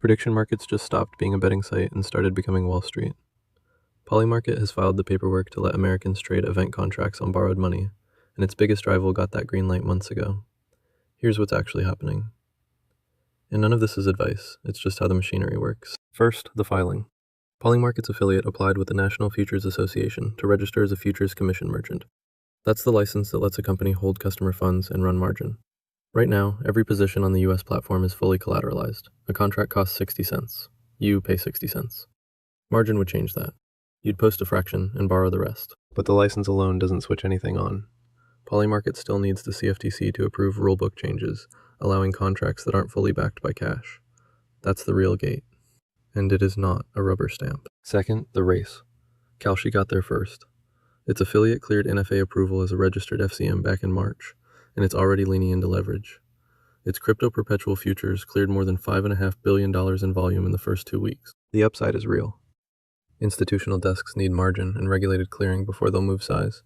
Prediction markets just stopped being a betting site and started becoming Wall Street. Polymarket has filed the paperwork to let Americans trade event contracts on borrowed money, and its biggest rival got that green light months ago. Here's what's actually happening. And none of this is advice, it's just how the machinery works. First, the filing. Polymarket's affiliate applied with the National Futures Association to register as a futures commission merchant. That's the license that lets a company hold customer funds and run margin. Right now, every position on the US platform is fully collateralized. A contract costs 60 cents. You pay 60 cents. Margin would change that. You'd post a fraction and borrow the rest. But the license alone doesn't switch anything on. Polymarket still needs the CFTC to approve rulebook changes, allowing contracts that aren't fully backed by cash. That's the real gate. And it is not a rubber stamp. Second, the race. Kalshi got there first. Its affiliate cleared NFA approval as a registered FCM back in March, and it's already leaning into leverage. Its crypto perpetual futures cleared more than $5.5 billion in volume in the first 2 weeks. The upside is real. Institutional desks need margin and regulated clearing before they'll move size.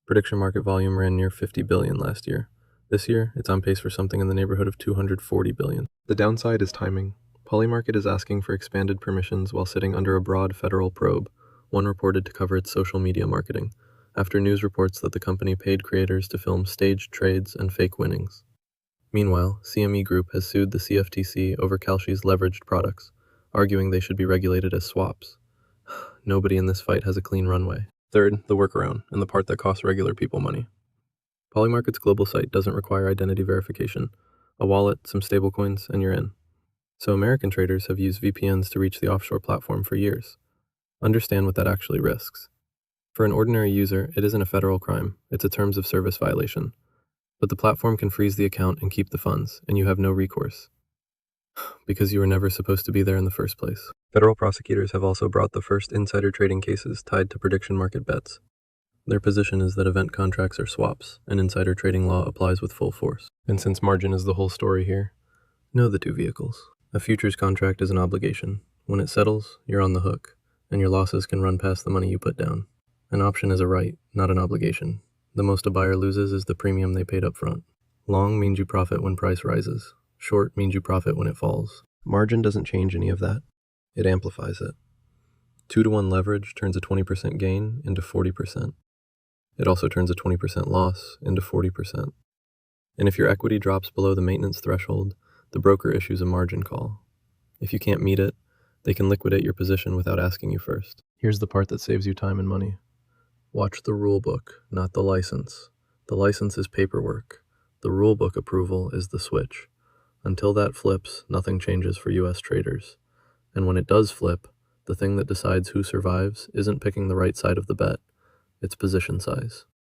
Prediction market volume ran near 50 billion last year. This year, it's on pace for something in the neighborhood of 240 billion. The downside is timing. Polymarket is asking for expanded permissions while sitting under a broad federal probe, one reported to cover its social media marketing, after news reports that the company paid creators to film staged trades and fake winnings. Meanwhile, CME Group has sued the CFTC over Kalshi's leveraged products, arguing they should be regulated as swaps. Nobody in this fight has a clean runway. Third, the workaround, and the part that costs regular people money. Polymarket's global site doesn't require identity verification. A wallet, some stablecoins, and you're in. So American traders have used VPNs to reach the offshore platform for years. Understand what that actually risks. For an ordinary user, it isn't a federal crime, it's a terms of service violation. But the platform can freeze the account and keep the funds, and you have no recourse. Because you were never supposed to be there in the first place. Federal prosecutors have also brought the first insider trading cases tied to prediction market bets. Their position is that event contracts are swaps, and insider trading law applies with full force. And since margin is the whole story here, know the two vehicles. A futures contract is an obligation. When it settles, you're on the hook, and your losses can run past the money you put down. An option is a right, not an obligation. The most a buyer loses is the premium they paid up front. Long means you profit when price rises. Short means you profit when it falls. Margin doesn't change any of that. It amplifies it. 2-to-1 leverage turns a 20% gain into 40%. It also turns a 20% loss into 40%. And if your equity drops below the maintenance threshold, the broker issues a margin call. If you can't meet it, they can liquidate your position without asking you first. Here's the part that saves you time and money. Watch the rulebook, not the license. The license is paperwork. The rulebook approval is the switch. Until that flips, nothing changes for US traders. And when it does flip, the thing that decides who survives isn't picking the right side of the bet, it's position size.